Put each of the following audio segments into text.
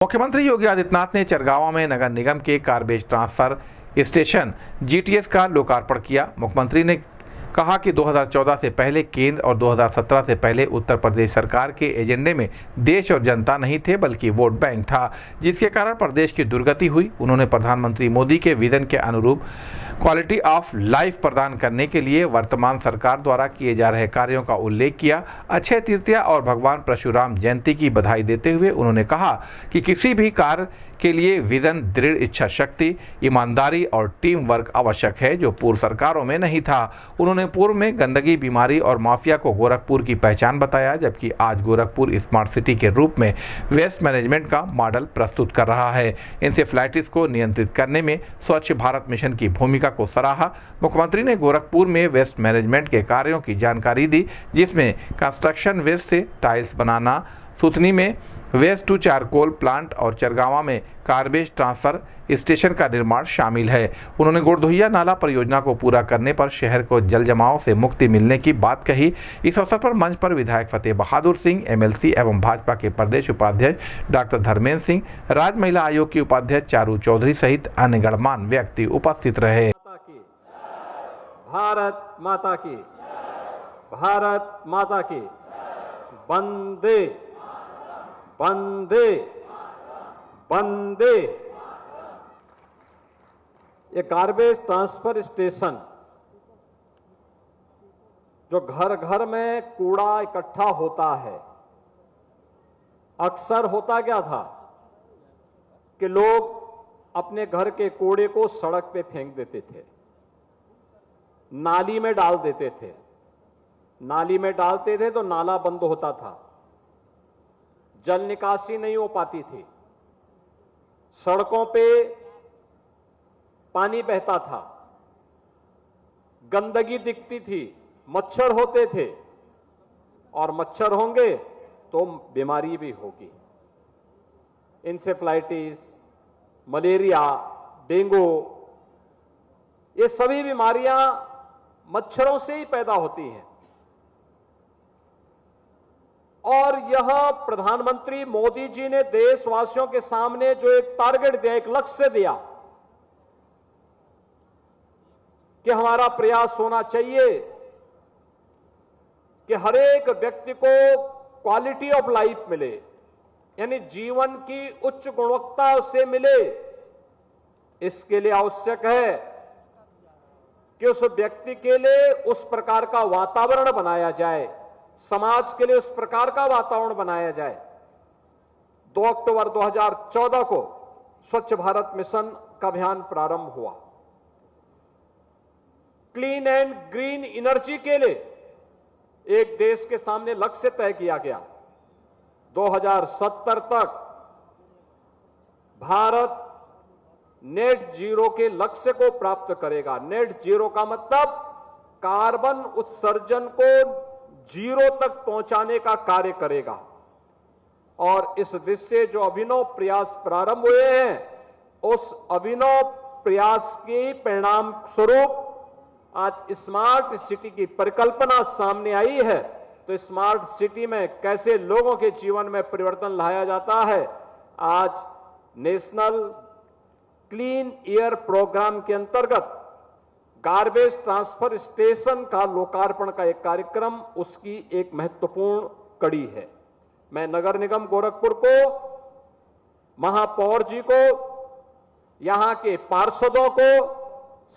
मुख्यमंत्री योगी आदित्यनाथ ने चरगांव में नगर निगम के गार्बेज ट्रांसफर स्टेशन जीटीएस का लोकार्पण किया। मुख्यमंत्री ने कहा कि 2014 से पहले केंद्र और 2017 से पहले उत्तर प्रदेश सरकार के एजेंडे में देश और जनता नहीं थे बल्कि वोट बैंक था, जिसके कारण प्रदेश की दुर्गति हुई। उन्होंने प्रधानमंत्री मोदी के विजन के अनुरूप क्वालिटी ऑफ लाइफ प्रदान करने के लिए वर्तमान सरकार द्वारा किए जा रहे कार्यों का उल्लेख किया। अक्षय तृतीया और भगवान परशुराम जयंती की बधाई देते हुए उन्होंने कहा कि किसी भी कार्य के लिए विजन, दृढ़ इच्छा शक्ति, ईमानदारी और टीम वर्क आवश्यक है, जो पूर्व सरकारों में नहीं था। उन्होंने पूर्व में गंदगी, बीमारी और माफिया को गोरखपुर की पहचान बताया, जबकि आज गोरखपुर स्मार्ट सिटी के रूप में वेस्ट मैनेजमेंट का मॉडल प्रस्तुत कर रहा है। इंसेफ्लाइटिस को नियंत्रित करने में स्वच्छ भारत मिशन की भूमिका को सराहा। मुख्यमंत्री ने गोरखपुर में वेस्ट मैनेजमेंट के कार्यों की जानकारी दी, जिसमें कंस्ट्रक्शन वेस्ट से टाइल्स बनाना, सुथनी में वेस्ट टू चारकोल प्लांट और चरगांवा में गार्बेज ट्रांसफर स्टेशन का निर्माण शामिल है। उन्होंने गोरधोइया नाला परियोजना को पूरा करने पर शहर को जल जमाव से मुक्ति मिलने की बात कही। इस अवसर पर मंच पर विधायक फतेह बहादुर सिंह, एमएलसी एवं भाजपा के प्रदेश उपाध्यक्ष डॉक्टर धर्मेंद्र सिंह, राज्य महिला आयोग की उपाध्यक्ष चारू चौधरी सहित अन्य गणमान्य व्यक्ति उपस्थित रहे। भारत माता की, भारत माता की, वंदे वंदे वंदे। ये गार्बेज ट्रांसफर स्टेशन जो घर घर में कूड़ा इकट्ठा होता है, अक्सर होता क्या था कि लोग अपने घर के कूड़े को सड़क पे फेंक देते थे, नाली में डाल देते थे। नाली में डालते थे तो नाला बंद होता था, जल निकासी नहीं हो पाती थी, सड़कों पे पानी बहता था, गंदगी दिखती थी, मच्छर होते थे, और मच्छर होंगे तो बीमारी भी होगी। इंसेफ्लाइटिस, मलेरिया, डेंगू, ये सभी बीमारियां मच्छरों से ही पैदा होती हैं। और यह प्रधानमंत्री मोदी जी ने देशवासियों के सामने जो एक टारगेट दिया, एक लक्ष्य दिया कि हमारा प्रयास होना चाहिए कि हर एक व्यक्ति को क्वालिटी ऑफ लाइफ मिले, यानी जीवन की उच्च गुणवत्ता उसे मिले। इसके लिए आवश्यक है कि उस व्यक्ति के लिए उस प्रकार का वातावरण बनाया जाए, समाज के लिए उस प्रकार का वातावरण बनाया जाए। 2 अक्टूबर 2014 को स्वच्छ भारत मिशन का अभियान प्रारंभ हुआ। क्लीन एंड ग्रीन एनर्जी के लिए एक देश के सामने लक्ष्य तय किया गया। 2070 तक भारत नेट जीरो के लक्ष्य को प्राप्त करेगा। नेट जीरो का मतलब कार्बन उत्सर्जन को जीरो तक पहुंचाने का कार्य करेगा। और इस दिशा से जो अभिनव प्रयास प्रारंभ हुए हैं, उस अभिनव प्रयास के परिणाम स्वरूप आज स्मार्ट सिटी की परिकल्पना सामने आई है। तो स्मार्ट सिटी में कैसे लोगों के जीवन में परिवर्तन लाया जाता है, आज नेशनल क्लीन एयर प्रोग्राम के अंतर्गत गार्बेज ट्रांसफर स्टेशन का लोकार्पण का एक कार्यक्रम उसकी एक महत्वपूर्ण कड़ी है। मैं नगर निगम गोरखपुर को, महापौर जी को, यहां के पार्षदों को,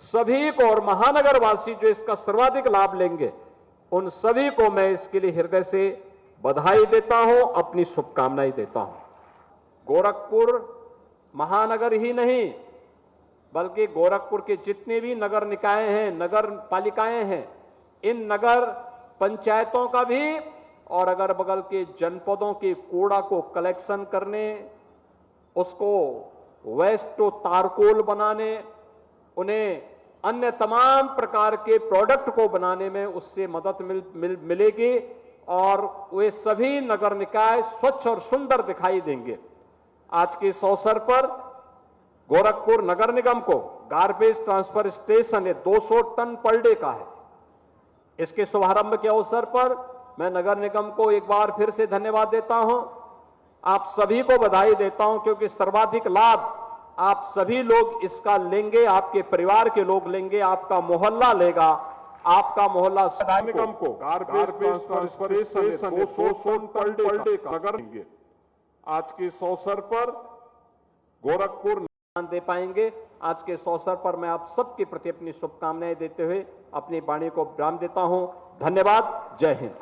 सभी को और महानगरवासी जो इसका सर्वाधिक लाभ लेंगे, उन सभी को मैं इसके लिए हृदय से बधाई देता हूं, अपनी शुभकामनाएं देता हूं। गोरखपुर महानगर ही नहीं बल्कि गोरखपुर के जितने भी नगर निकाय हैं, नगर पालिकाएं हैं, इन नगर पंचायतों का भी और अगर बगल के जनपदों के कूड़ा को कलेक्शन करने, उसको वेस्ट टू तारकोल बनाने, उन्हें अन्य तमाम प्रकार के प्रोडक्ट को बनाने में उससे मदद मिलेगी और वे सभी नगर निकाय स्वच्छ और सुंदर दिखाई देंगे। आज के इस अवसर पर गोरखपुर नगर निगम को garbage transfer station 200 ton per day का है। इसके शुभारंभ के अवसर पर मैं नगर निगम को एक बार फिर से धन्यवाद देता हूं आप सभी को बधाई देता हूं, क्योंकि सर्वाधिक लाभ आप सभी लोग इसका लेंगे, आपके परिवार के लोग लेंगे, आपका मोहल्ला लेगा, आपका मोहल्ला निगम को गार्बेज ट्रांसफर स्टेशन 200 पर डे का नगर देंगे। आज के इस अवसर पर गोरखपुर दे पाएंगे। आज के इस अवसर पर मैं आप सबके प्रति अपनी शुभकामनाएं देते हुए अपनी वाणी को विराम देता हूं। धन्यवाद। जय हिंद।